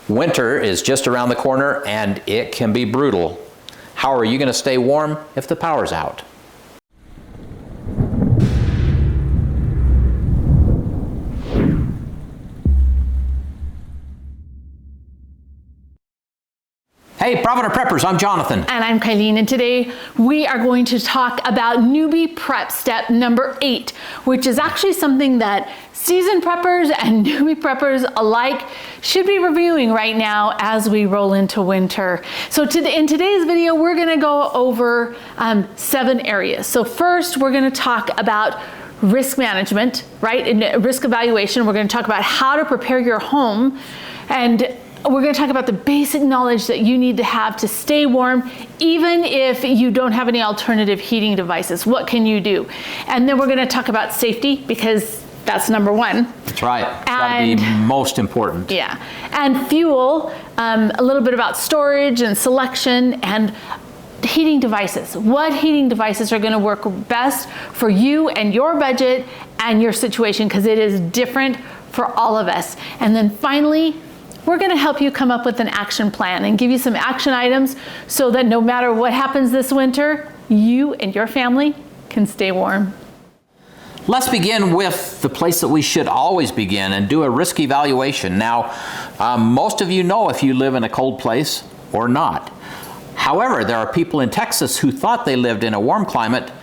Winter is just around the corner and it can be brutal. How are you going to stay warm if the power's out? Hey, Propane Preppers, I'm Jonathan. And I'm Kylene, and today we are going to talk about Newbie Prep Step number 8, which is actually something that seasoned preppers and newbie preppers alike should be reviewing right now as we roll into winter. So in today's video, we're gonna go over 7 areas. So first, we're gonna talk about risk management, right? And risk evaluation. We're gonna talk about how to prepare your home, and we're going to talk about the basic knowledge that you need to have to stay warm, even if you don't have any alternative heating devices. What can you do? And then we're going to talk about safety, because that's number 1. That's right. It's got to be most important. Yeah. And fuel, a little bit about storage and selection, and heating devices. What heating devices are going to work best for you and your budget and your situation, because it is different for all of us. And then finally, we're going to help you come up with an action plan and give you some action items so that no matter what happens this winter, you and your family can stay warm. Let's begin with the place that we should always begin and do a risk evaluation. Now, most of you know if you live in a cold place or not. However, there are people in Texas who thought they lived in a warm climate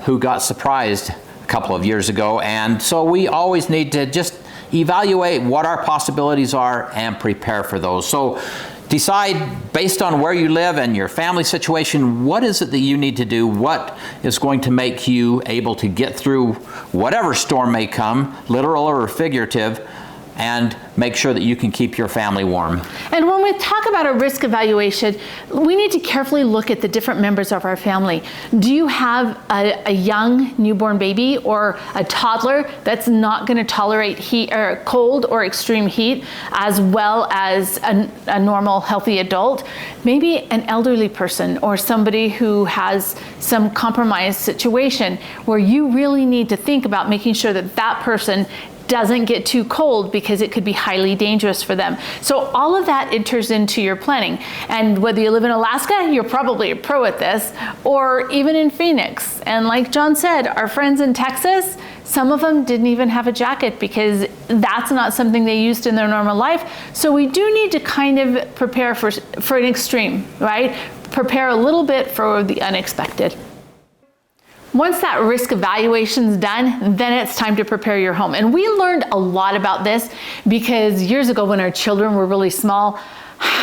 who got surprised a couple of years ago, and so we always need to just evaluate what our possibilities are and prepare for those. So decide, based on where you live and your family situation, what is it that you need to do? What is going to make you able to get through whatever storm may come, literal or figurative, and make sure that you can keep your family warm. And when we talk about a risk evaluation, we need to carefully look at the different members of our family. Do you have a young newborn baby or a toddler that's not going to tolerate heat or cold or extreme heat as well as a normal healthy adult? Maybe an elderly person or somebody who has some compromised situation where you really need to think about making sure that that person doesn't get too cold, because it could be highly dangerous for them. So all of that enters into your planning. And whether you live in Alaska, you're probably a pro at this, or even in Phoenix. And like John said, our friends in Texas, some of them didn't even have a jacket because that's not something they used in their normal life. So we do need to kind of prepare for an extreme, right? Prepare a little bit for the unexpected. Once that risk evaluation's done, then it's time to prepare your home. And we learned a lot about this because years ago when our children were really small,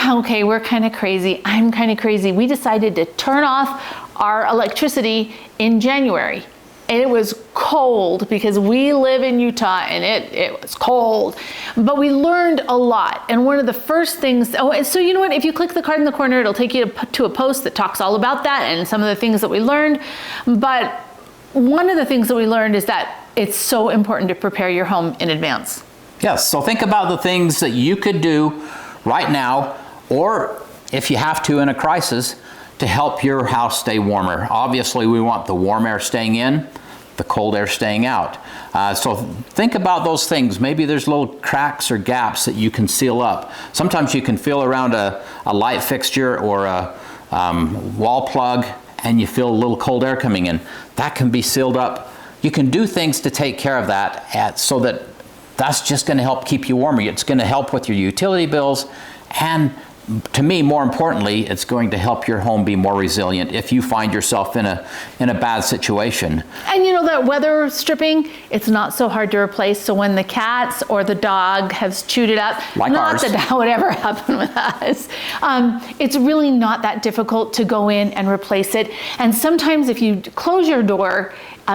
okay, we're kind of crazy, I'm kind of crazy. We decided to turn off our electricity in January. And it was cold because we live in Utah and it was cold. But we learned a lot. And one of the first things, so you know what, if you click the card in the corner, it'll take you to a post that talks all about that and some of the things that we learned. But one of the things that we learned is that it's so important to prepare your home in advance. Yes, so think about the things that you could do right now, or if you have to in a crisis, to help your house stay warmer. Obviously, we want the warm air staying in, the cold air staying out. So think about those things. Maybe there's little cracks or gaps that you can seal up. Sometimes you can feel around a light fixture or a wall plug, and you feel a little cold air coming in. That can be sealed up. You can do things to take care of that so that that's just going to help keep you warmer. It's going to help with your utility bills, and to me, more importantly, it's going to help your home be more resilient if you find yourself in a bad situation. And you know that weather stripping, it's not so hard to replace. So when the cats or the dog has chewed it up, like not ours, that that would ever happen with us, it's really not that difficult to go in and replace it. And sometimes if you close your door,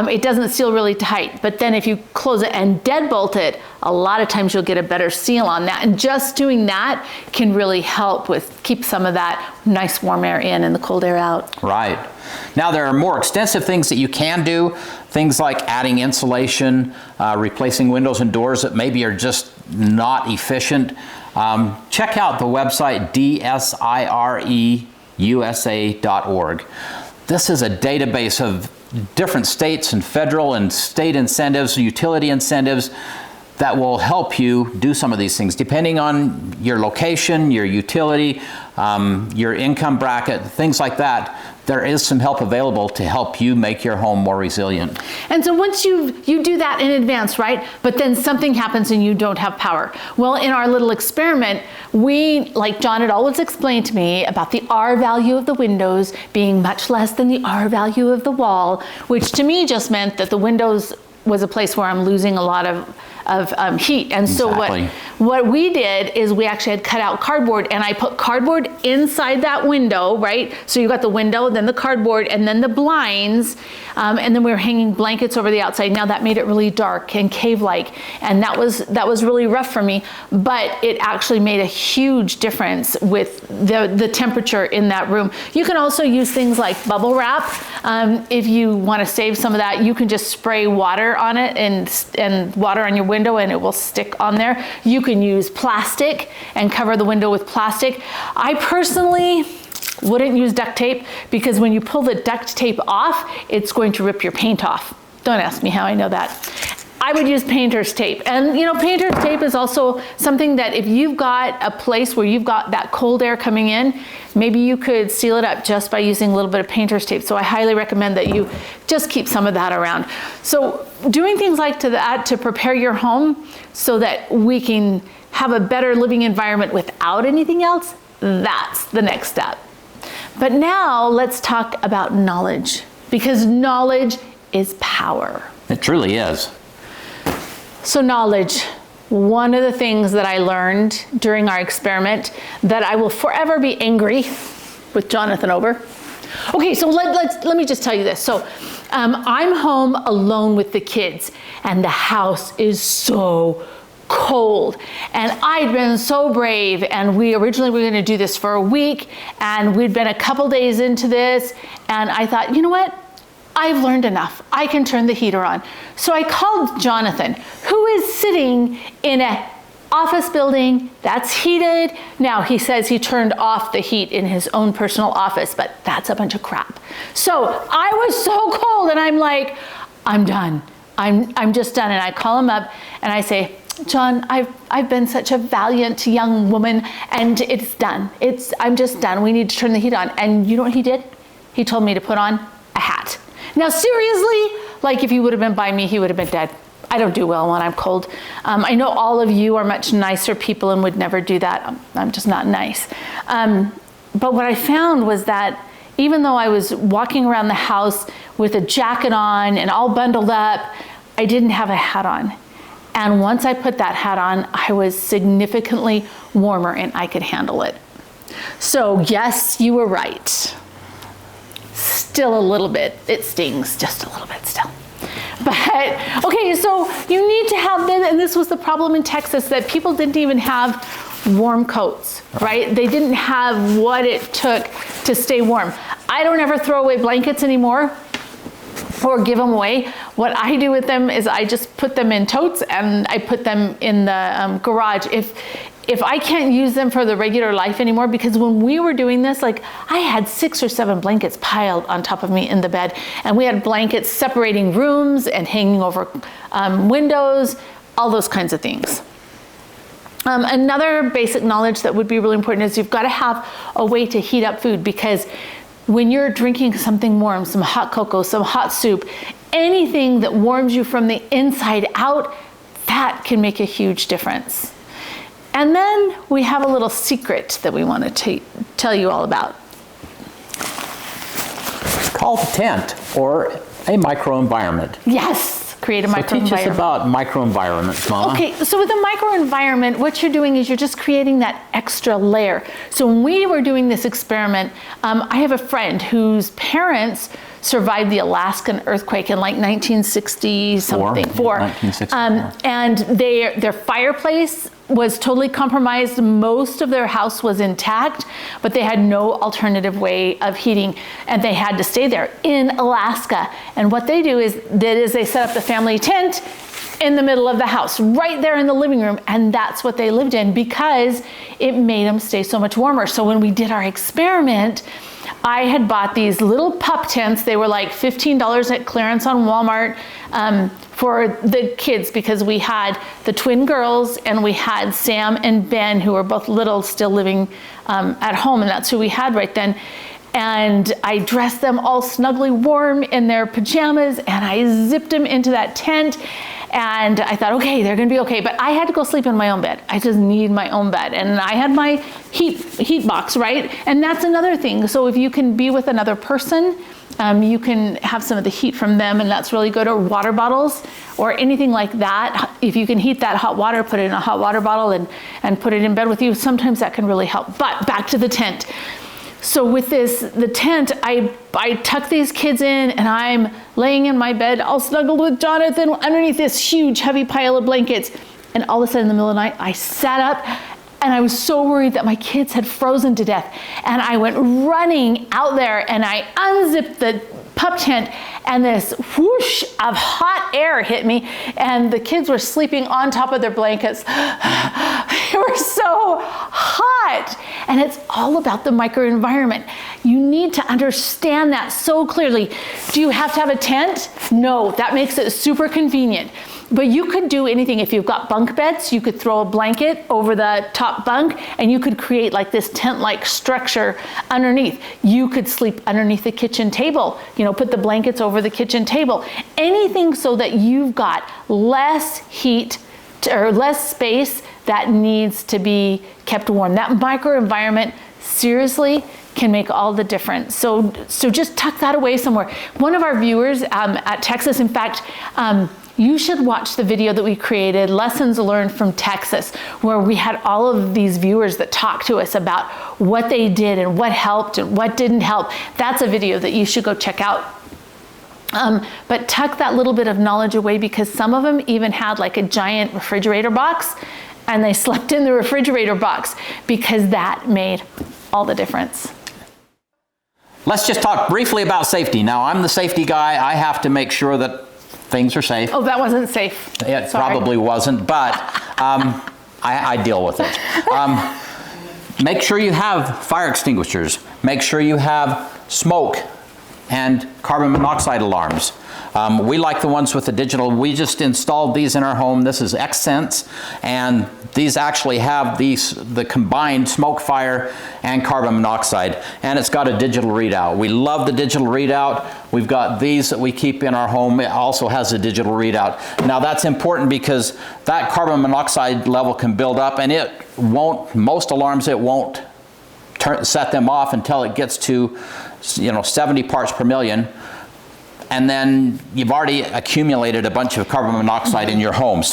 it doesn't seal really tight, but then if you close it and deadbolt it, a lot of times you'll get a better seal on that. And just doing that can really help with keep some of that nice warm air in and the cold air out. Right. Now there are more extensive things that you can do, things like adding insulation, replacing windows and doors that maybe are just not efficient. Check out the website dsireusa.org. This is a database of different states and federal and state incentives, utility incentives that will help you do some of these things. Depending on your location, your utility, your income bracket, things like that, there is some help available to help you make your home more resilient. And so once you do that in advance, right? But then something happens and you don't have power. Well, in our little experiment, like John had always explained to me about the R value of the windows being much less than the R value of the wall, which to me just meant that the windows was a place where I'm losing a lot of heat. And so what we did is we actually had cut out cardboard, and I put cardboard inside that window, right? So you got the window, then the cardboard, and then the blinds, and then we were hanging blankets over the outside. Now that made it really dark and cave-like, and that was really rough for me, but it actually made a huge difference with the temperature in that room. You can also use things like bubble wrap. If you want to save some of that, you can just spray water on it and water on your window, and it will stick on there. You can use plastic and cover the window with plastic. I personally wouldn't use duct tape, because when you pull the duct tape off, it's going to rip your paint off. Don't ask me how I know that. I would use painter's tape. And you know, painter's tape is also something that if you've got a place where you've got that cold air coming in, maybe you could seal it up just by using a little bit of painter's tape. So I highly recommend that you just keep some of that around. So doing things like that to prepare your home so that we can have a better living environment without anything else, that's the next step. But now let's talk about knowledge, because knowledge is power. It truly is. So knowledge, one of the things that I learned during our experiment that I will forever be angry with Jonathan over. Okay, so let me just tell you this. So I'm home alone with the kids, and the house is so cold, and I'd been so brave, and we originally were going to do this for a week, and we'd been a couple days into this, and I thought, you know what? I've learned enough. I can turn the heater on. So I called Jonathan, who is sitting in an office building that's heated. Now he says he turned off the heat in his own personal office, but that's a bunch of crap. So I was so cold, and I'm like, I'm done. I'm just done. And I call him up and I say, John, I've been such a valiant young woman, and it's done. I'm just done. We need to turn the heat on. And you know what he did? He told me to put on a hat. Now, seriously, like if he would have been by me, he would have been dead. I don't do well when I'm cold. I know all of you are much nicer people and would never do that. I'm just not nice. But what I found was that even though I was walking around the house with a jacket on and all bundled up, I didn't have a hat on. And once I put that hat on, I was significantly warmer and I could handle it. So yes, you were right. Still a little bit, it stings just a little bit still. But okay, so you need to have this, and this was the problem in Texas, that people didn't even have warm coats, right? They didn't have what it took to stay warm. I don't ever throw away blankets anymore or give them away. What I do with them is I just put them in totes and I put them in the garage. If I can't use them for the regular life anymore, because when we were doing this, like I had 6 or 7 blankets piled on top of me in the bed, and we had blankets separating rooms and hanging over windows, all those kinds of things. Another basic knowledge that would be really important is you've got to have a way to heat up food, because when you're drinking something warm, some hot cocoa, some hot soup, anything that warms you from the inside out, that can make a huge difference. And then we have a little secret that we want to tell you all about. It's called a tent, or a microenvironment. Yes, create a microenvironment. Teach us about microenvironments, Mama. Okay, so with a microenvironment, what you're doing is you're just creating that extra layer. So when we were doing this experiment, I have a friend whose parents survived the Alaskan earthquake in like 1960 something. 1964. And their fireplace was totally compromised. Most of their house was intact, but they had no alternative way of heating, and they had to stay there in Alaska. And what they did is they set up the family tent in the middle of the house, right there in the living room, and that's what they lived in because it made them stay so much warmer. So when we did our experiment, I had bought these little pup tents. They were like $15 at clearance on Walmart for the kids, because we had the twin girls and we had Sam and Ben, who were both little, still living at home, and that's who we had right then. And I dressed them all snugly warm in their pajamas, and I zipped them into that tent. And I thought, okay, they're gonna be okay. But I had to go sleep in my own bed. I just need my own bed. And I had my heat box, right? And that's another thing. So if you can be with another person, you can have some of the heat from them, and that's really good. Or water bottles or anything like that. If you can heat that hot water, put it in a hot water bottle and put it in bed with you, sometimes that can really help. But back to the tent. So with the tent, I tuck these kids in, and I'm laying in my bed, all snuggled with Jonathan underneath this huge heavy pile of blankets. And all of a sudden in the middle of the night, I sat up, and I was so worried that my kids had frozen to death. And I went running out there, and I unzipped the pup tent, and this whoosh of hot air hit me, and the kids were sleeping on top of their blankets. They were so hot. And it's all about the microenvironment. You need to understand that so clearly. Do you have to have a tent? No, that makes it super convenient. But you could do anything. If you've got bunk beds, you could throw a blanket over the top bunk, and you could create like this tent-like structure underneath. You could sleep underneath the kitchen table, put the blankets over the kitchen table. Anything so that you've got less heat or less space that needs to be kept warm. That microenvironment, seriously, can make all the difference. So just tuck that away somewhere. One of our viewers at Texas, in fact, you should watch the video that we created, Lessons Learned from Texas, where we had all of these viewers that talked to us about what they did and what helped and what didn't help. That's a video that you should go check out. But tuck that little bit of knowledge away, because some of them even had like a giant refrigerator box, and they slept in the refrigerator box, because that made all the difference. Let's just talk briefly about safety. Now, I'm the safety guy. I have to make sure that things are safe. Oh, that wasn't safe. It probably wasn't, but I deal with it. Make sure you have fire extinguishers. Make sure you have smoke and carbon monoxide alarms. We like the ones with the digital. We just installed these in our home. This is Xsense, and these actually have the combined smoke, fire, and carbon monoxide, and it's got a digital readout. We love the digital readout. We've got these that we keep in our home. It also has a digital readout. Now that's important, because that carbon monoxide level can build up, and it won't, most alarms, it won't set them off until it gets to 70 parts per million. And then you've already accumulated a bunch of carbon monoxide in your home.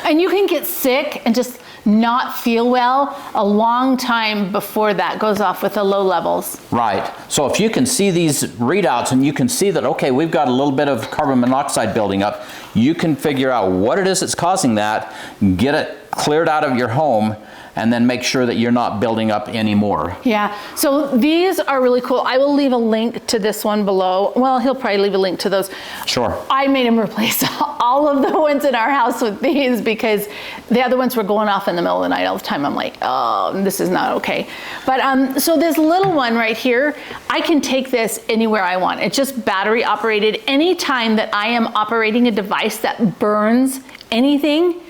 And you can get sick and just not feel well a long time before that goes off with the low levels. Right. So if you can see these readouts, and you can see that, okay, we've got a little bit of carbon monoxide building up, you can figure out what it is that's causing that, get it cleared out of your home, and then make sure that you're not building up any more. Yeah, so these are really cool. I will leave a link to this one below. Well, he'll probably leave a link to those. Sure. I made him replace all of the ones in our house with these, because the other ones were going off in the middle of the night all the time. I'm like, oh, this is not okay. But so this little one right here, I can take this anywhere I want. It's just battery operated. Anytime that I am operating a device that burns anything,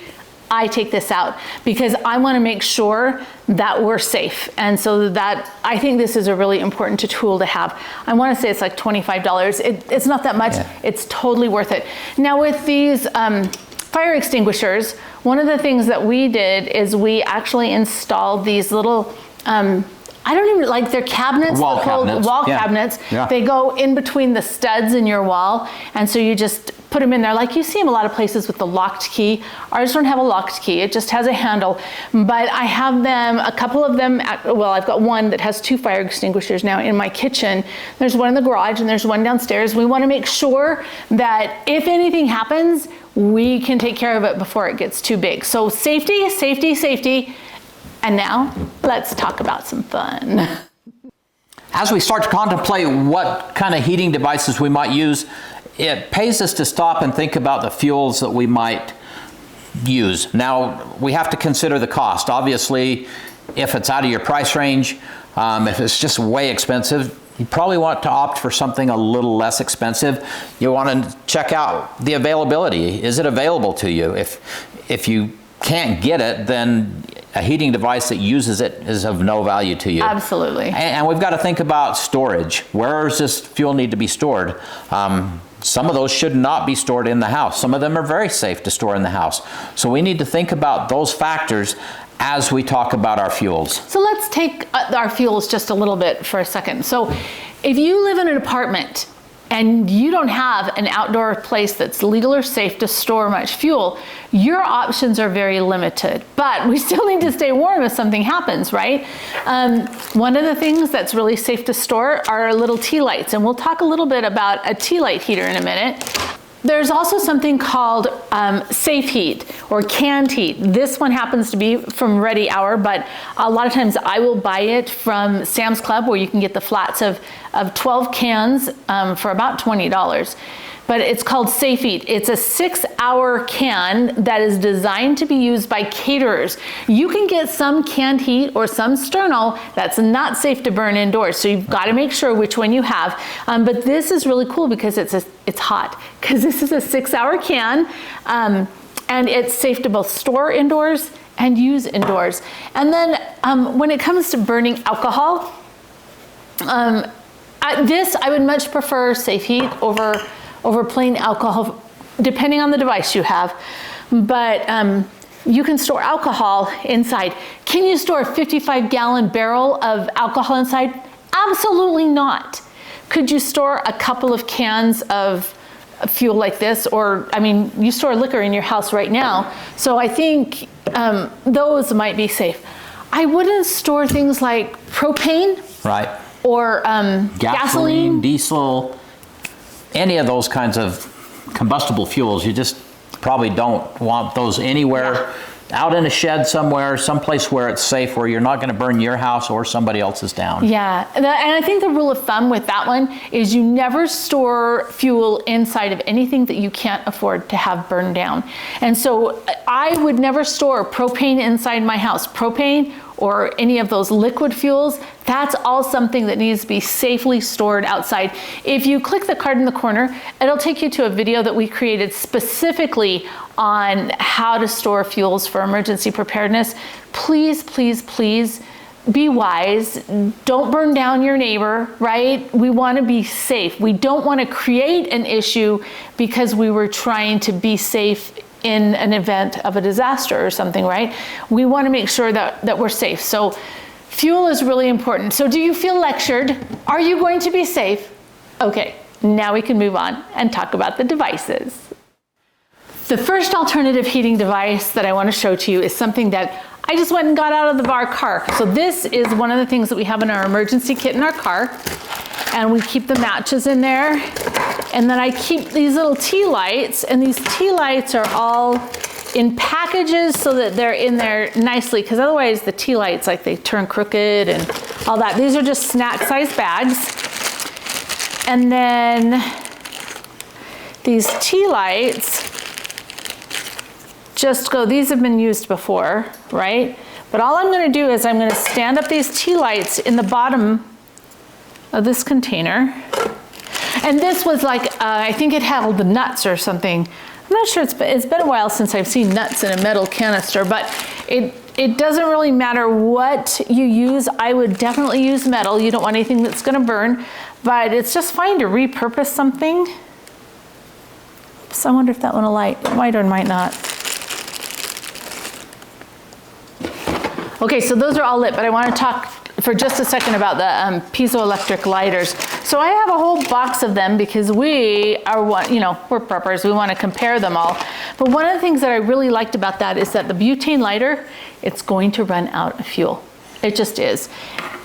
I take this out, because I want to make sure that we're safe. And so that, I think this is a really important tool to have. I want to say it's like $25. It's not that much. Yeah. It's totally worth it. Now with these fire extinguishers, one of the things that we did is we actually installed these little, I don't even, like, they're cabinets. Wall cabinets. Wall cabinets. Yeah. They go in between the studs in your wall, and so you just put them in there. Like you see them a lot of places with the locked key. Ours don't have a locked key. It just has a handle. But I have them, a couple of them, well, I've got one that has 2 fire extinguishers now in my kitchen. There's one in the garage, and there's one downstairs. We want to make sure that if anything happens, we can take care of it before it gets too big. So safety, safety, safety. And now let's talk about some fun. As we start to contemplate what kind of heating devices we might use, it pays us to stop and think about the fuels that we might use. Now, we have to consider the cost. Obviously, if it's out of your price range, if it's just way expensive, you probably want to opt for something a little less expensive. You want to check out the availability. Is it available to you? If you can't get it, then a heating device that uses it is of no value to you. Absolutely. And we've got to think about storage. Where does this fuel need to be stored? Some of those should not be stored in the house. Some of them are very safe to store in the house. So we need to think about those factors as we talk about our fuels. So let's take our fuels just a little bit for a second. So if you live in an apartment and you don't have an outdoor place that's legal or safe to store much fuel, your options are very limited. But we still need to stay warm if something happens, right? One of the things that's really safe to store are little tea lights, and we'll talk a little bit about a tea light heater in a minute. There's also something called safe heat or canned heat. This one happens to be from Ready Hour, but a lot of times I will buy it from Sam's Club, where you can get the flats of 12 cans for about $20. But it's called Safe Heat. It's a 6-hour can that is designed to be used by caterers. You can get some canned heat or some sterno that's not safe to burn indoors, so you've got to make sure which one you have. But this is really cool because it's hot, because this is a 6-hour can, and it's safe to both store indoors and use indoors. And then when it comes to burning alcohol, I would much prefer Safe Heat over plain alcohol, depending on the device you have. But you can store alcohol inside. Can you store a 55-gallon barrel of alcohol inside? Absolutely not. Could you store a couple of cans of fuel like this? Or, I mean, you store liquor in your house right now. So I think those might be safe. I wouldn't store things like propane. Right. Or gasoline, diesel, any of those kinds of combustible fuels. You just probably don't want those anywhere, out in a shed somewhere, someplace where it's safe, where you're not going to burn your house or somebody else's down. Yeah, and I think the rule of thumb with that one is you never store fuel inside of anything that you can't afford to have burned down. And so I would never store propane inside my house. Propane or any of those liquid fuels, that's all something that needs to be safely stored outside. If you click the card in the corner, it'll take you to a video that we created specifically on how to store fuels for emergency preparedness. Please, please, please be wise. Don't burn down your neighbor, right? We want to be safe. We don't want to create an issue because we were trying to be safe in an event of a disaster or something, right? We want to make sure that we're safe. So fuel is really important. So do you feel lectured? Are you going to be safe? Okay, now we can move on and talk about the devices. The first alternative heating device that I want to show to you is something that I just went and got out of our car. So this is one of the things that we have in our emergency kit in our car. And we keep the matches in there. And then I keep these little tea lights, and these tea lights are all in packages so that they're in there nicely, because otherwise the tea lights, like, they turn crooked and all that. These are just snack size bags. And then these tea lights just go, these have been used before, right? But all I'm gonna do is I'm gonna stand up these tea lights in the bottom of this container. And this was like, I think it held the nuts or something. I'm not sure, it's been a while since I've seen nuts in a metal canister, but it doesn't really matter what you use. I would definitely use metal. You don't want anything that's gonna burn, but it's just fine to repurpose something. So I wonder if that one will light. It might or might not. Okay, so those are all lit, but I want to talk for just a second about the piezoelectric lighters. So I have a whole box of them because we are, we're preppers. We want to compare them all. But one of the things that I really liked about that is that the butane lighter, it's going to run out of fuel. It just is.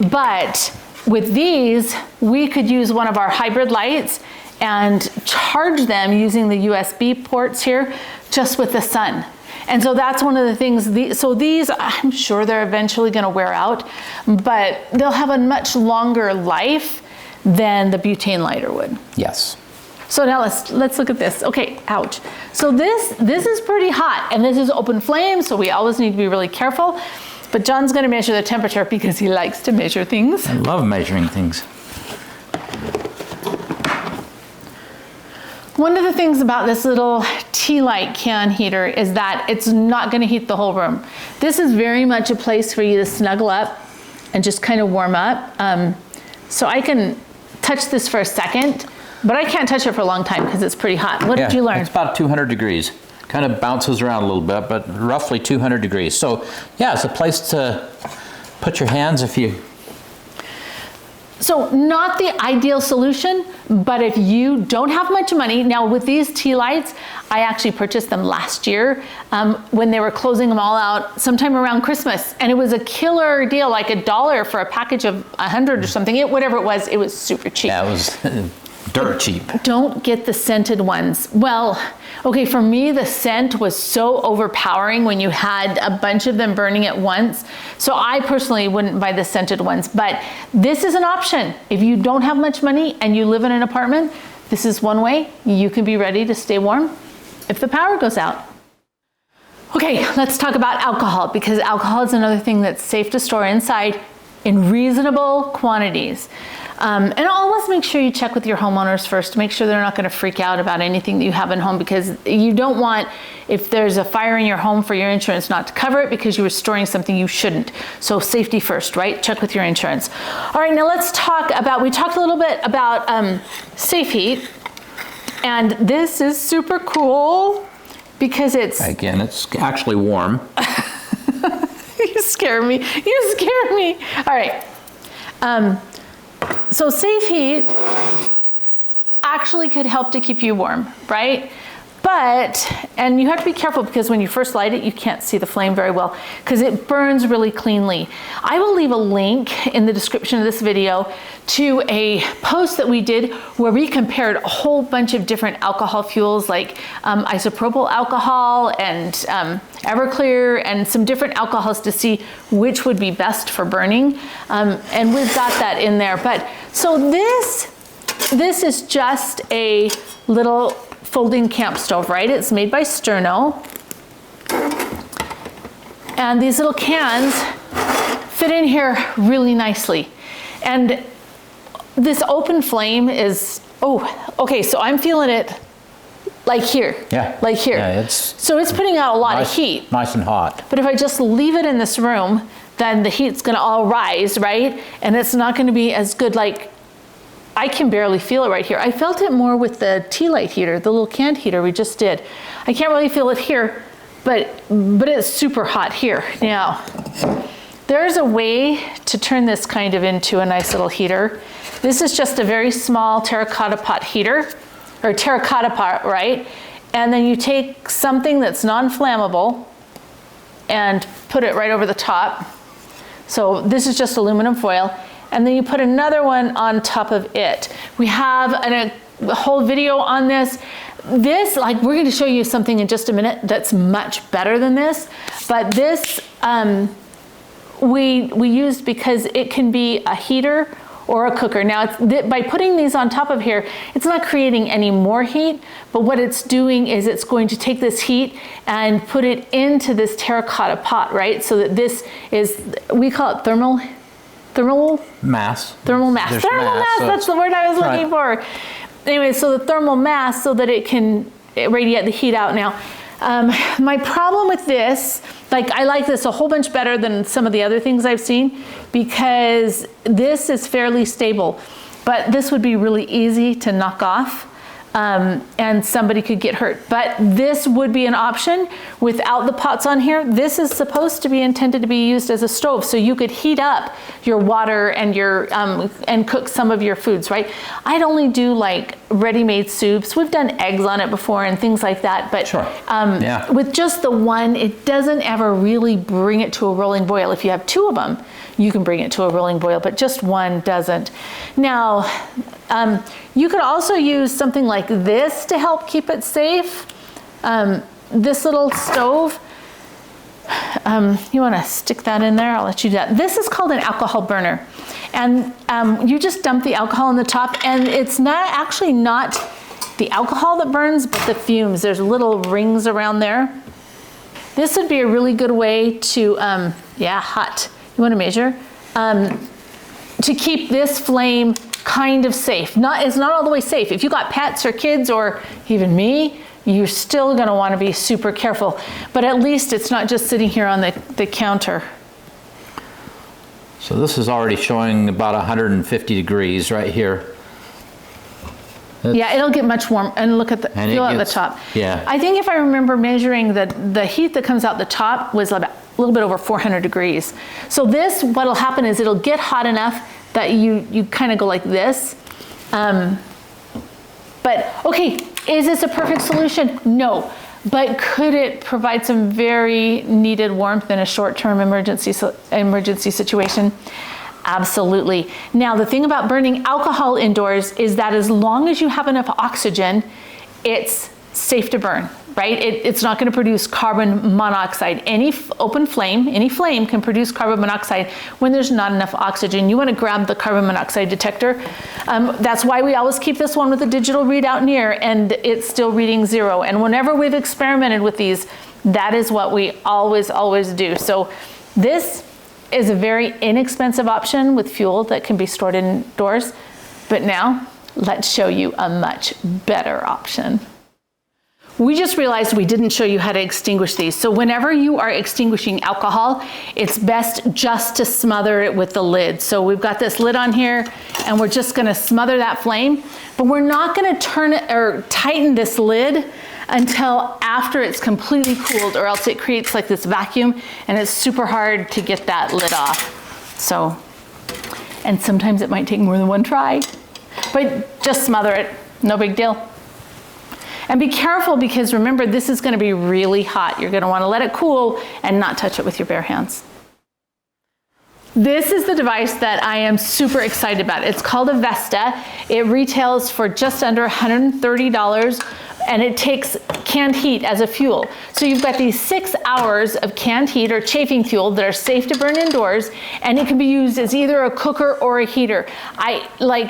But with these, we could use one of our hybrid lights and charge them using the USB ports here, just with the sun. And so that's one of the things, so these, I'm sure they're eventually gonna wear out, but they'll have a much longer life than the butane lighter would. Yes. So now let's look at this. Okay, ouch. So this is pretty hot, and this is open flame, so we always need to be really careful. But John's gonna measure the temperature because he likes to measure things. I love measuring things. One of the things about this little tea light can heater is that it's not going to heat the whole room. This is very much a place for you to snuggle up and just kind of warm up. So I can touch this for a second, but I can't touch it for a long time because it's pretty hot. What did you learn? It's about 200 degrees. Kind of bounces around a little bit, but roughly 200 degrees. So yeah, it's a place to put your hands if you... So not the ideal solution, but if you don't have much money, now with these tea lights, I actually purchased them last year when they were closing them all out sometime around Christmas. And it was a killer deal, like $1 for a package of 100 or something. Whatever it was super cheap. Yeah, it was dirt cheap. Don't get the scented ones. Well, okay, for me, the scent was so overpowering when you had a bunch of them burning at once. So I personally wouldn't buy the scented ones, but this is an option. If you don't have much money and you live in an apartment, this is one way you can be ready to stay warm if the power goes out. Okay, let's talk about alcohol, because alcohol is another thing that's safe to store inside in reasonable quantities. And always make sure you check with your homeowners first to make sure they're not going to freak out about anything that you have in home, because you don't want, if there's a fire in your home, for your insurance not to cover it because you were storing something you shouldn't. So safety first, right? Check with your insurance. All right, now let's talk about, we talked a little bit about safe heat, and this is super cool because it's... Again, it's actually warm. You scare me. You scare me. All right. So safe heat actually could help to keep you warm, right? But, and you have to be careful because when you first light it, you can't see the flame very well because it burns really cleanly. I will leave a link in the description of this video to a post that we did where we compared a whole bunch of different alcohol fuels like isopropyl alcohol and Everclear and some different alcohols to see which would be best for burning. And we've got that in there. But so this is just a little folding camp stove, right? It's made by Sterno. And these little cans fit in here really nicely. And this open flame is, oh, okay, so I'm feeling it like here. Yeah. Like here. Yeah, so it's putting out a lot of heat. Nice and hot. But if I just leave it in this room, then the heat's gonna all rise, right? And it's not gonna be as good. Like, I can barely feel it right here. I felt it more with the tea light heater, the little canned heater we just did. I can't really feel it here, but it's super hot here. Now, there's a way to turn this kind of into a nice little heater. This is just a very small terracotta pot heater, or terracotta pot, right? And then you take something that's non-flammable and put it right over the top. So this is just aluminum foil. And then you put another one on top of it. We have a whole video on this. This, like, we're going to show you something in just a minute that's much better than this. But this we used because it can be a heater or a cooker. Now, by putting these on top of here, it's not creating any more heat, but what it's doing is it's going to take this heat and put it into this terracotta pot, right? So that this is, we call it thermal mass. Thermal mass, so that's the word I was looking for. Anyway, so the thermal mass so that it can radiate the heat out. Now, my problem with this, like, I like this a whole bunch better than some of the other things I've seen because this is fairly stable, but this would be really easy to knock off. And somebody could get hurt. But this would be an option without the pots on here. This is supposed to be intended to be used as a stove, so you could heat up your water and your and cook some of your foods, right? I'd only do like ready-made soups. We've done eggs on it before and things like that, but sure. With just the one, it doesn't ever really bring it to a rolling boil. If you have two of them, you can bring it to a rolling boil, but just one doesn't. Now, you could also use something like this to help keep it safe. This little stove, you want to stick that in there? I'll let you do that. This is called an alcohol burner. And you just dump the alcohol on the top, and it's actually not the alcohol that burns, but the fumes. There's little rings around there. This would be a really good way to, hot. You want to measure? To keep this flame kind of safe. It's not all the way safe. If you got pets or kids or even me, you're still gonna wanna be super careful. But at least it's not just sitting here on the counter. So this is already showing about 150 degrees right here. Yeah, it'll get much warm. And look at the feel at the top. Yeah. I think if I remember measuring the heat that comes out the top was about a little bit over 400 degrees. So this, what'll happen is it'll get hot enough that you kind of go like this. But okay, is this a perfect solution? No. But could it provide some very needed warmth in a short-term emergency situation? Absolutely. Now, the thing about burning alcohol indoors is that as long as you have enough oxygen, it's safe to burn, right? It's not going to produce carbon monoxide. Any open flame, any flame can produce carbon monoxide when there's not enough oxygen. You want to grab the carbon monoxide detector. That's why we always keep this one with a digital readout near, and it's still reading 0. And whenever we've experimented with these, that is what we always do. So this is a very inexpensive option with fuel that can be stored indoors. But now, let's show you a much better option. We just realized we didn't show you how to extinguish these. So whenever you are extinguishing alcohol, it's best just to smother it with the lid. So we've got this lid on here and we're just gonna smother that flame, but we're not gonna turn it or tighten this lid until after it's completely cooled, or else it creates like this vacuum and it's super hard to get that lid off. So, and sometimes it might take more than one try, but just smother it, no big deal. And be careful because remember, this is gonna be really hot. You're gonna wanna let it cool and not touch it with your bare hands. This is the device that I am super excited about. It's called a Vesta. It retails for just under $130 and it takes canned heat as a fuel. So you've got these 6 hours of canned heat or chafing fuel that are safe to burn indoors, and it can be used as either a cooker or a heater.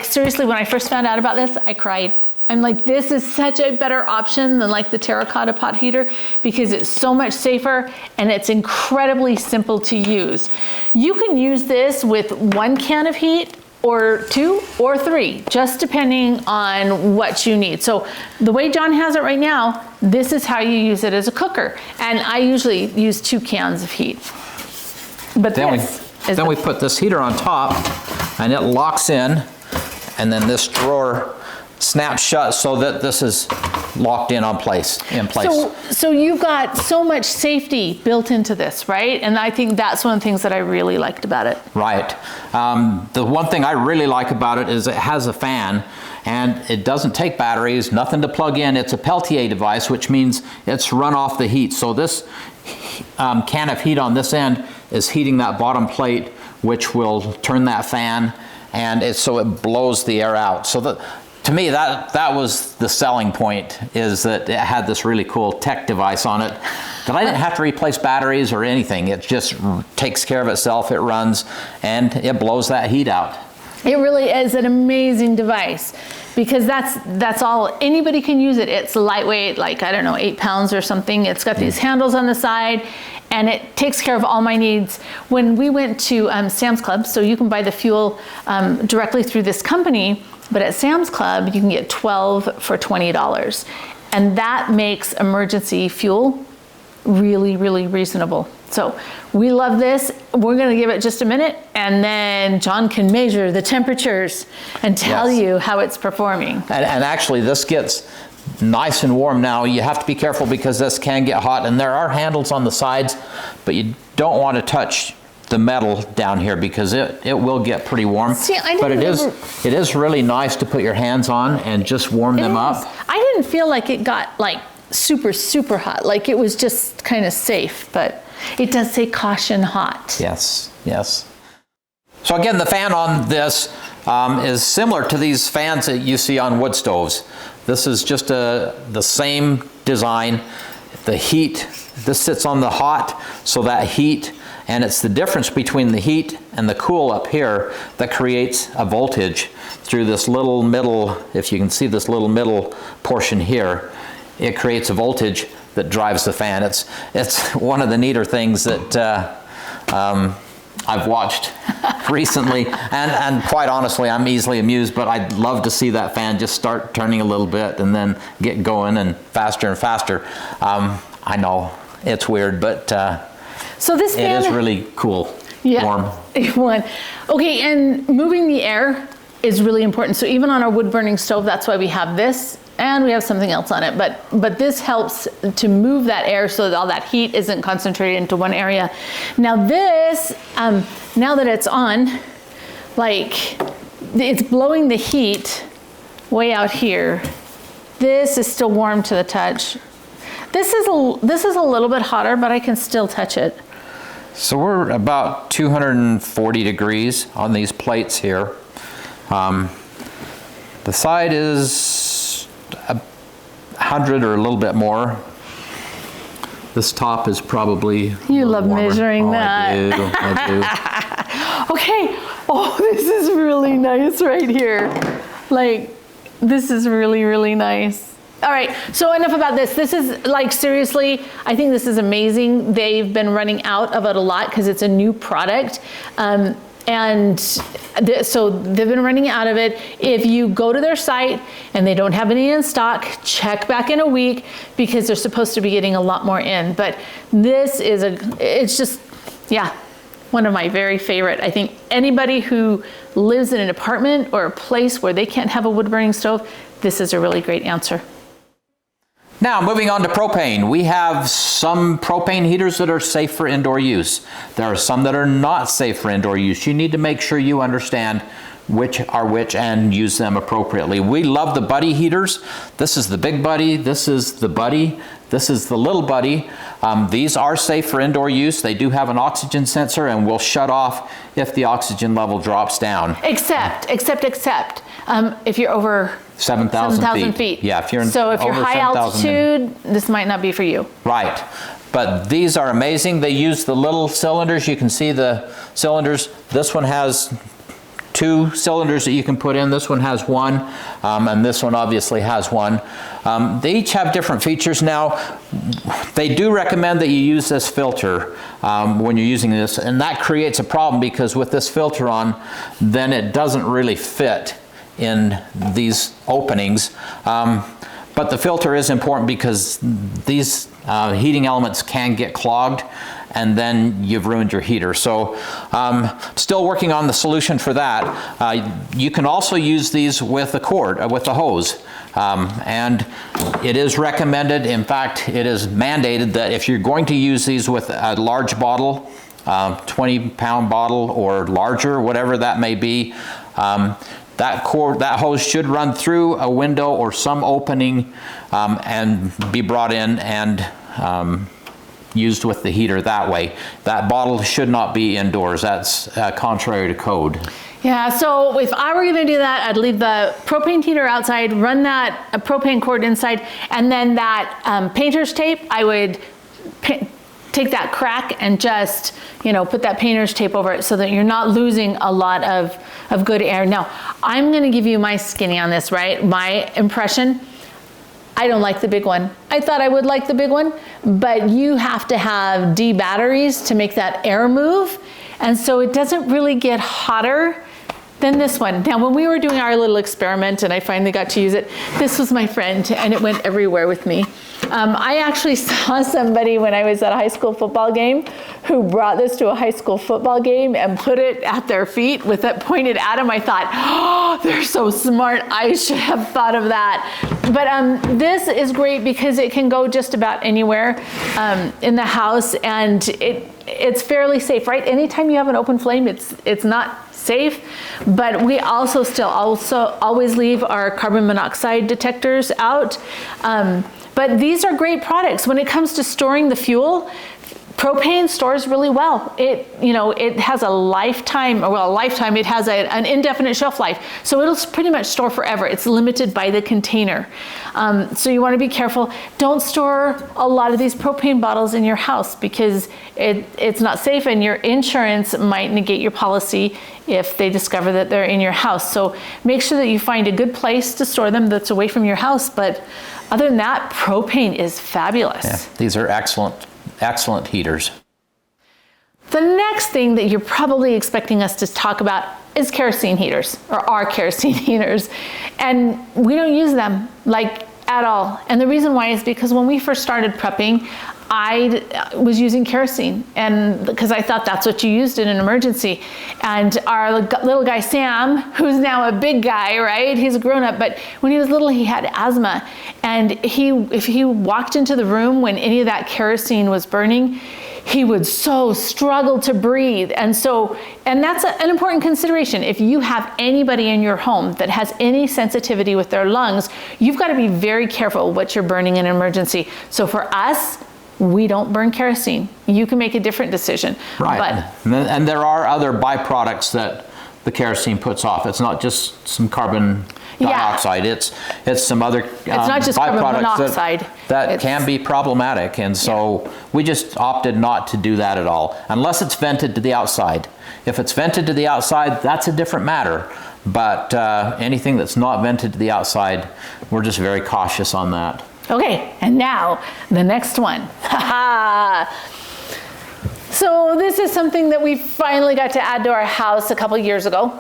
Seriously, when I first found out about this, I cried. I'm like, this is such a better option than like the terracotta pot heater because it's so much safer and it's incredibly simple to use. You can use this with 1 can of heat or 2 or 3, just depending on what you need. So the way John has it right now, this is how you use it as a cooker. And I usually use 2 cans of heat. But then we put this heater on top and it locks in, and then this drawer snaps shut so that this is locked in place. So you've got so much safety built into this, right? And I think that's one of the things that I really liked about it. Right. The one thing I really like about it is it has a fan, and it doesn't take batteries, nothing to plug in. It's a Peltier device, which means it's run off the heat. So this can of heat on this end is heating that bottom plate, which will turn that fan, and so it blows the air out. So to me, that was the selling point, is that it had this really cool tech device on it that I didn't have to replace batteries or anything. It just takes care of itself, it runs, and it blows that heat out. It really is an amazing device because that's all, anybody can use it. It's lightweight, like, I don't know, 8 pounds or something. It's got these handles on the side and it takes care of all my needs. When we went to Sam's Club, so you can buy the fuel directly through this company, but at Sam's Club, you can get 12 for $20. And that makes emergency fuel really, really reasonable. So we love this. We're gonna give it just a minute, and then John can measure the temperatures and tell you how it's performing. And actually, this gets nice and warm now. You have to be careful because this can get hot, and there are handles on the sides, but you don't want to touch the metal down here because it will get pretty warm. See, but it is really nice to put your hands on and just warm them up. I didn't feel like it got like super hot. Like it was just kind of safe, but it does say caution hot. Yes. So again, the fan on this is similar to these fans that you see on wood stoves. This is just the same design. The heat, this sits on the hot, so that heat, and it's the difference between the heat and the cool up here that creates a voltage through this little middle, if you can see this little middle portion here, it creates a voltage that drives the fan. It's one of the neater things that I've watched recently, and quite honestly, I'm easily amused, but I'd love to see that fan just start turning a little bit and then get going and faster. I know it's weird, but so this fan, it is really cool, warm. Okay, and moving the air is really important. So even on our wood burning stove, that's why we have this, and we have something else on it, but this helps to move that air so that all that heat isn't concentrated into one area. Now this, now that it's on, like, it's blowing the heat way out here. This is still warm to the touch. This is a little bit hotter, but I can still touch it. So we're about 240 degrees on these plates here. The side is 100 or a little bit more. This top is probably You love warmer. Measuring that. I do. Okay. Oh, this is really nice right here. Like, this is really, really nice. All right, so enough about this. This is, like, seriously, I think this is amazing. They've been running out of it a lot because it's a new product. So they've been running out of it. If you go to their site and they don't have any in stock, check back in a week because they're supposed to be getting a lot more in. But this is it's just, yeah, one of my very favorite. I think anybody who lives in an apartment or a place where they can't have a wood burning stove, this is a really great answer. Now, moving on to propane. We have some propane heaters that are safe for indoor use. There are some that are not safe for indoor use. You need to make sure you understand which are which and use them appropriately. We love the buddy heaters. This is the big buddy, this is the buddy, this is the little buddy. These are safe for indoor use. They do have an oxygen sensor and will shut off if the oxygen level drops down. Except if you're over 7,000 feet. Yeah, if you're so if you're high altitude, this might not be for you. Right. But these are amazing. They use the little cylinders. You can see the cylinders. This one has 2 cylinders that you can put in. This one has 1, and this one obviously has 1. They each have different features. Now, they do recommend that you use this filter when you're using this, and that creates a problem because with this filter on, then it doesn't really fit in these openings. But the filter is important because these heating elements can get clogged and then you've ruined your heater. So still working on the solution for that. You can also use these with a cord, with a hose. And it is recommended, in fact, it is mandated that if you're going to use these with a large bottle, 20-pound bottle or larger, whatever that may be, that hose should run through a window or some opening and be brought in and used with the heater that way. That bottle should not be indoors. That's contrary to code. Yeah, so if I were gonna do that, I'd leave the propane heater outside, run that propane cord inside, and then that painter's tape, I would take that crack and just, put that painter's tape over it so that you're not losing a lot of good air. Now, I'm gonna give you my skinny on this, right? My impression, I don't like the big one. I thought I would like the big one, but you have to have D batteries to make that air move. And so it doesn't really get hotter than this one. Now, when we were doing our little experiment and I finally got to use it, this was my friend and it went everywhere with me. I actually saw somebody when I was at a high school football game who brought this to a high school football game and put it at their feet with it pointed at them. I thought, oh, they're so smart. I should have thought of that. But this is great because it can go just about anywhere in the house, and it's fairly safe, right? Anytime you have an open flame, it's not safe, but we also always leave our carbon monoxide detectors out. But these are great products. When it comes to storing the fuel, propane stores really well. It has a lifetime, it has an indefinite shelf life. So it'll pretty much store forever. It's limited by the container. So you want to be careful. Don't store a lot of these propane bottles in your house because it's not safe, and your insurance might negate your policy if they discover that they're in your house. So make sure that you find a good place to store them that's away from your house. But other than that, propane is fabulous. Yeah, these are excellent heaters. The next thing that you're probably expecting us to talk about is kerosene heaters, or our kerosene heaters. And we don't use them like at all. And the reason why is because when we first started prepping, I was using kerosene, and because I thought that's what you used in an emergency. And our little guy Sam, who's now a big guy, right? He's a grown up, but when he was little, he had asthma. And if he walked into the room when any of that kerosene was burning, he would so struggle to breathe. And that's an important consideration. If you have anybody in your home that has any sensitivity with their lungs, you've got to be very careful what you're burning in an emergency. So for us, we don't burn kerosene. You can make a different decision. Right. And there are other byproducts that the kerosene puts off. It's not just some carbon dioxide. It's some other it's not just carbon monoxide that can be problematic. And so we just opted not to do that at all, unless it's vented to the outside. If it's vented to the outside, that's a different matter. But anything that's not vented to the outside, we're just very cautious on that. Okay, and now the next one. So this is something that we finally got to add to our house a couple years ago.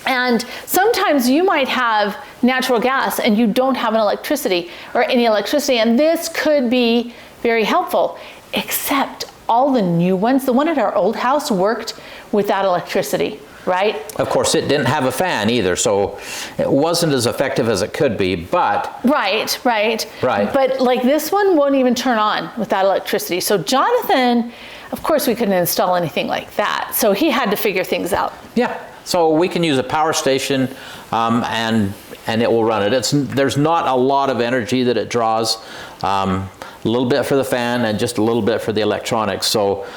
And sometimes you might have natural gas and you don't have any electricity, and this could be very helpful, except all the new ones, the one at our old house worked without electricity, right? Of course, it didn't have a fan either, so it wasn't as effective as it could be, but... Right. But like this one won't even turn on without electricity. So Jonathan, of course we couldn't install anything like that, so he had to figure things out. Yeah. So we can use a power station and it will run it. There's not a lot of energy that it draws, a little bit for the fan and just a little bit for the electronics. So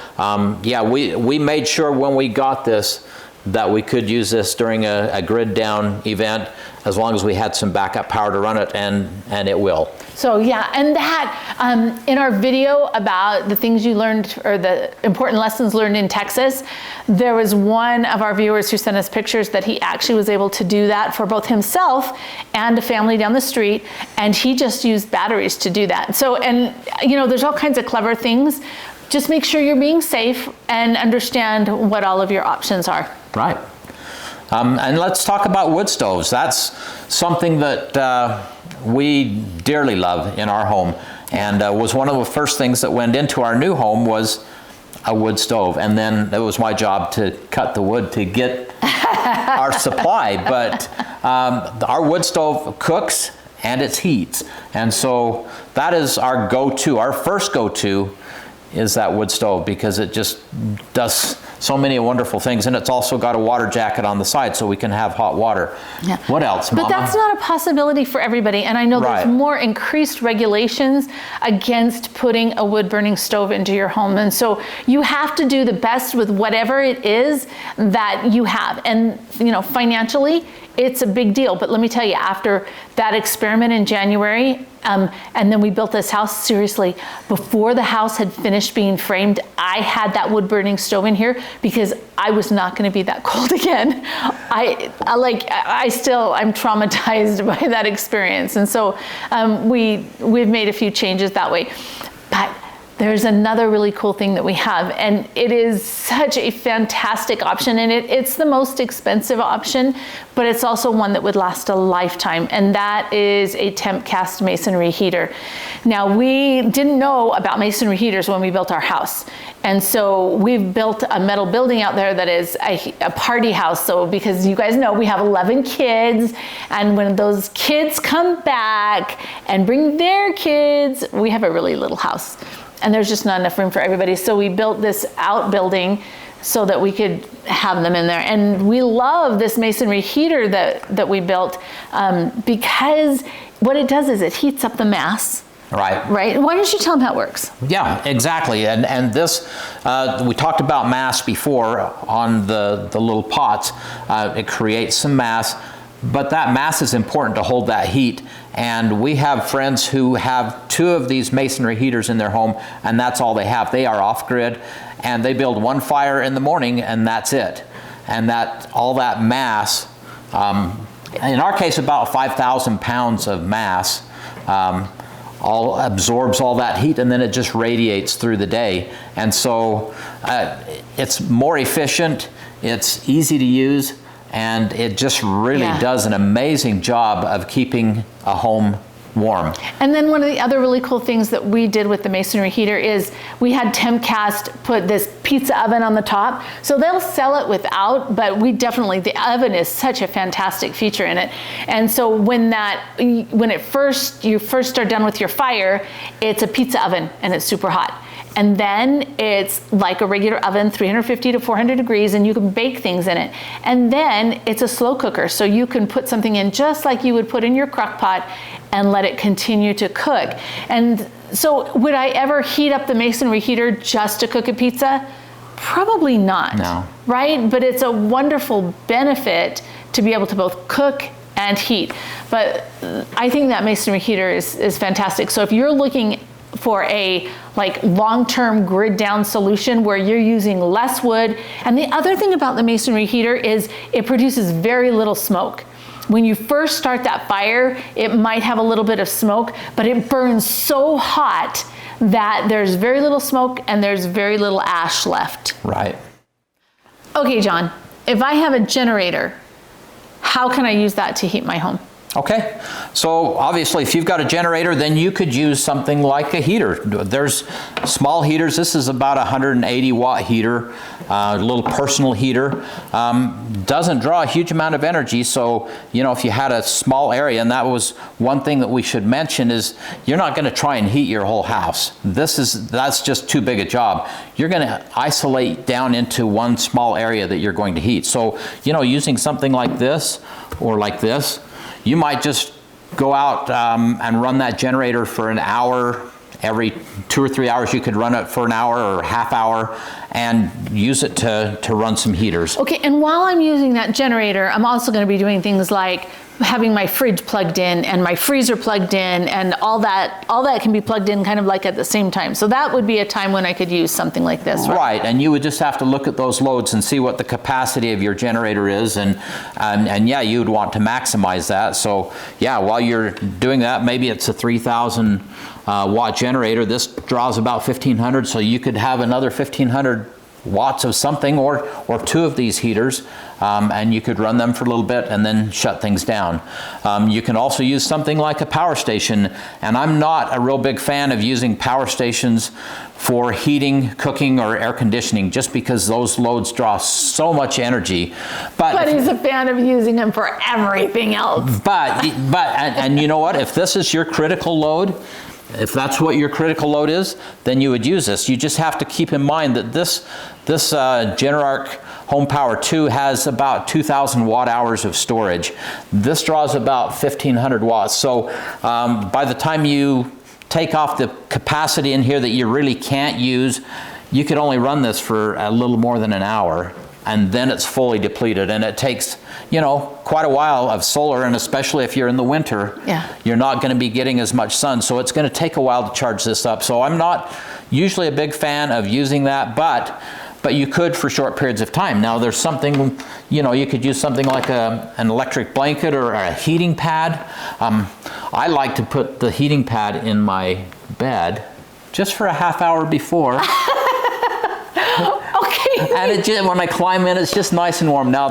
yeah, we made sure when we got this that we could use this during a grid down event, as long as we had some backup power to run it, and it will. So yeah, and that in our video about the things you learned, or the important lessons learned in Texas, there was one of our viewers who sent us pictures that he actually was able to do that for both himself and a family down the street, and he just used batteries to do that. So, and you know, there's all kinds of clever things. Just make sure you're being safe and understand what all of your options are. Right. And let's talk about wood stoves. That's something that we dearly love in our home, and was one of the first things that went into our new home was a wood stove. And then it was my job to cut the wood to get our supply. But our wood stove cooks and it heats. And so that is our go-to. Our first go-to is that wood stove, because it just does so many wonderful things, and it's also got a water jacket on the side so we can have hot water. Yeah. What else, Mama? But that's not a possibility for everybody, and I know there's more increased regulations against putting a wood burning stove into your home, and so you have to do the best with whatever it is that you have. And you know, financially, it's a big deal. But let me tell you, after that experiment in January, and then we built this house, seriously, before the house had finished being framed, I had that wood burning stove in here because I was not going to be that cold again. I'm traumatized by that experience. And so we've made a few changes that way. But there's another really cool thing that we have, and it is such a fantastic option, and it's the most expensive option, but it's also one that would last a lifetime, and that is a temp cast masonry heater. Now, we didn't know about masonry heaters when we built our house, and so we've built a metal building out there that is a party house. So because you guys know we have 11 kids, and when those kids come back and bring their kids, we have a really little house. And there's just not enough room for everybody. So we built this outbuilding so that we could have them in there. And we love this masonry heater that we built because what it does is it heats up the mass. Right. Right? Why don't you tell them how it works? Yeah, exactly. And this, we talked about mass before on the little pots. It creates some mass, but that mass is important to hold that heat. And we have friends who have 2 of these masonry heaters in their home, and that's all they have. They are off grid, and they build one fire in the morning, and that's it. And that all that mass, in our case, about 5,000 pounds of mass, all absorbs all that heat, and then it just radiates through the day. And so it's more efficient, it's easy to use, and it just really does an amazing job of keeping a home warm. And then one of the other really cool things that we did with the masonry heater is we had Tempcast put this pizza oven on the top. So they'll sell it without, but we definitely, the oven is such a fantastic feature in it. And so when you first are done with your fire, it's a pizza oven and it's super hot. And then it's like a regular oven, 350 to 400 degrees, and you can bake things in it. And then it's a slow cooker, so you can put something in just like you would put in your crock pot and let it continue to cook. And so would I ever heat up the masonry heater just to cook a pizza? Probably not, no. Right? But it's a wonderful benefit to be able to both cook and heat. But I think that masonry heater is fantastic. So if you're looking for a long-term grid down solution where you're using less wood. And the other thing about the masonry heater is it produces very little smoke. When you first start that fire, it might have a little bit of smoke, but it burns so hot that there's very little smoke and there's very little ash left. Right. Okay, John, if I have a generator, how can I use that to heat my home? Okay, so obviously if you've got a generator, then you could use something like a heater. There's small heaters. This is about a 180 watt heater, a little personal heater. Doesn't draw a huge amount of energy, so if you had a small area, and that was one thing that we should mention, is you're not going to try and heat your whole house. That's just too big a job. You're going to isolate down into one small area that you're going to heat. So using something like this or like this, you might just go out and run that generator for an hour. Every 2 or 3 hours you could run it for an hour or a half hour and use it to run some heaters. Okay, and while I'm using that generator, I'm also going to be doing things like having my fridge plugged in and my freezer plugged in, and all that can be plugged in kind of like at the same time. So that would be a time when I could use something like this, right? Right, and you would just have to look at those loads and see what the capacity of your generator is, and yeah, you would want to maximize that. So yeah, while you're doing that, maybe it's a 3,000 watt generator. This draws about 1,500, so you could have another 1,500 watts of something, or 2 of these heaters, and you could run them for a little bit and then shut things down. You can also use something like a power station, and I'm not a real big fan of using power stations for heating, cooking, or air conditioning, just because those loads draw so much energy. But he's a fan of using them for everything else. But you know what? If this is your critical load, if that's what your critical load is, then you would use this. You just have to keep in mind that this Generac Home Power 2 has about 2,000 watt hours of storage. This draws about 1,500 watts. So by the time you take off the capacity in here that you really can't use, you could only run this for a little more than an hour, and then it's fully depleted. And it takes quite a while of solar, and especially if you're in the winter, you're not going to be getting as much sun, so it's going to take a while to charge this up. So I'm not usually a big fan of using that, but you could for short periods of time. Now there's something, you could use something like an electric blanket or a heating pad. I like to put the heating pad in my bed just for a half hour before. And when I climb in, it's just nice and warm. Now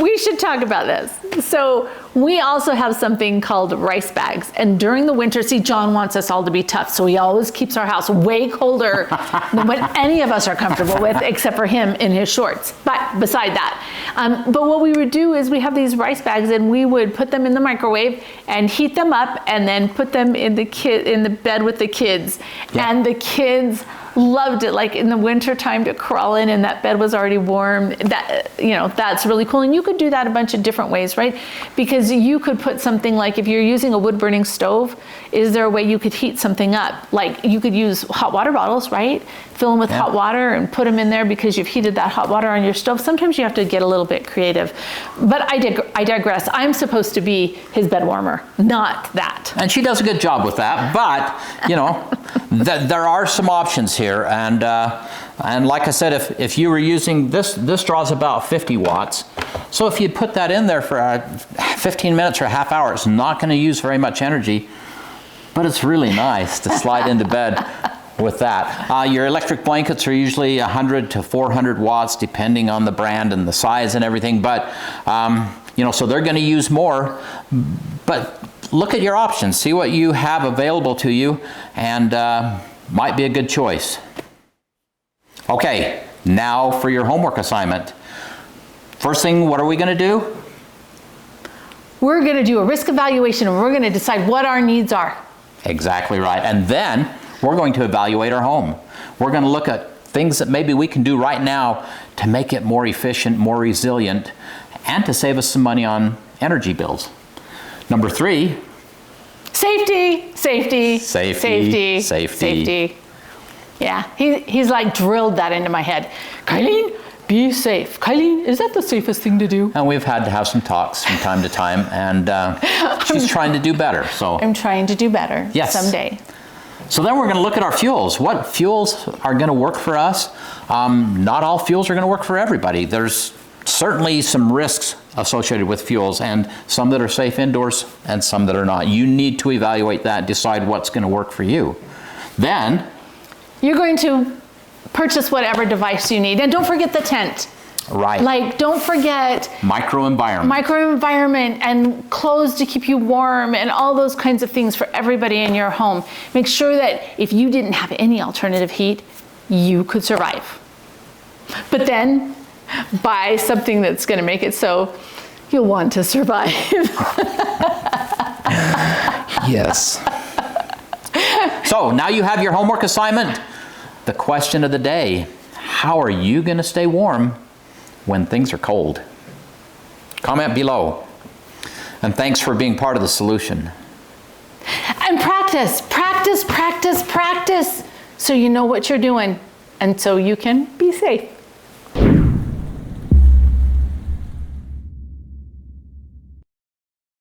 we should talk about this. So we also have something called rice bags. And during the winter, John wants us all to be tough. So he always keeps our house way colder than what any of us are comfortable with, except for him in his shorts. But beside that, but what we would do is we have these rice bags, and we would put them in the microwave and heat them up, and then put them in the bed with the kids. Yeah. And the kids loved it. Like in the winter time, to crawl in and that bed was already warm. That's really cool. And you could do that a bunch of different ways, right? Because you could put something like, if you're using a wood burning stove, is there a way you could heat something up? Like you could use hot water bottles, right? Fill them with hot water and put them in there because you've heated that hot water on your stove. Sometimes you have to get a little bit creative. But I digress. I'm supposed to be his bed warmer, not that. And she does a good job with that. But, there are some options here. And like I said, if you were using this draws about 50 watts. So if you put that in there for 15 minutes or a half hour, it's not going to use very much energy. but it's really nice to slide into bed with that. Your electric blankets are usually 100 to 400 watts, depending on the brand and the size and everything, but you know, so they're going to use more. But look at your options, see what you have available to you, and might be a good choice. Okay, now for your homework assignment. First thing, what are we going to do? We're going to do a risk evaluation, and we're going to decide what our needs are. Exactly right. And then we're going to evaluate our home. We're going to look at things that maybe we can do right now to make it more efficient, more resilient, and to save us some money on energy bills. Number 3. Safety, safety, Safety, safety, safety. safety. Yeah, he's like drilled that into my head. Kylene, be safe. Kylene, is that the safest thing to do? And we've had to have some talks from time to time, and she's trying to do better. So I'm trying to do better someday. So then we're going to look at our fuels. What fuels are going to work for us? Not all fuels are going to work for everybody. There's certainly some risks associated with fuels, and some that are safe indoors and some that are not. You need to evaluate that, decide what's going to work for you. Then you're going to purchase whatever device you need, and don't forget the tent. Right. Like, don't forget microenvironment and clothes to keep you warm and all those kinds of things for everybody in your home. Make sure that if you didn't have any alternative heat, you could survive. But then buy something that's going to make it so you'll want to survive. Yes. So now you have your homework assignment. The question of the day: how are you going to stay warm when things are cold? Comment below. And thanks for being part of the solution. And practice, practice, practice, practice, so you know what you're doing and so you can be safe.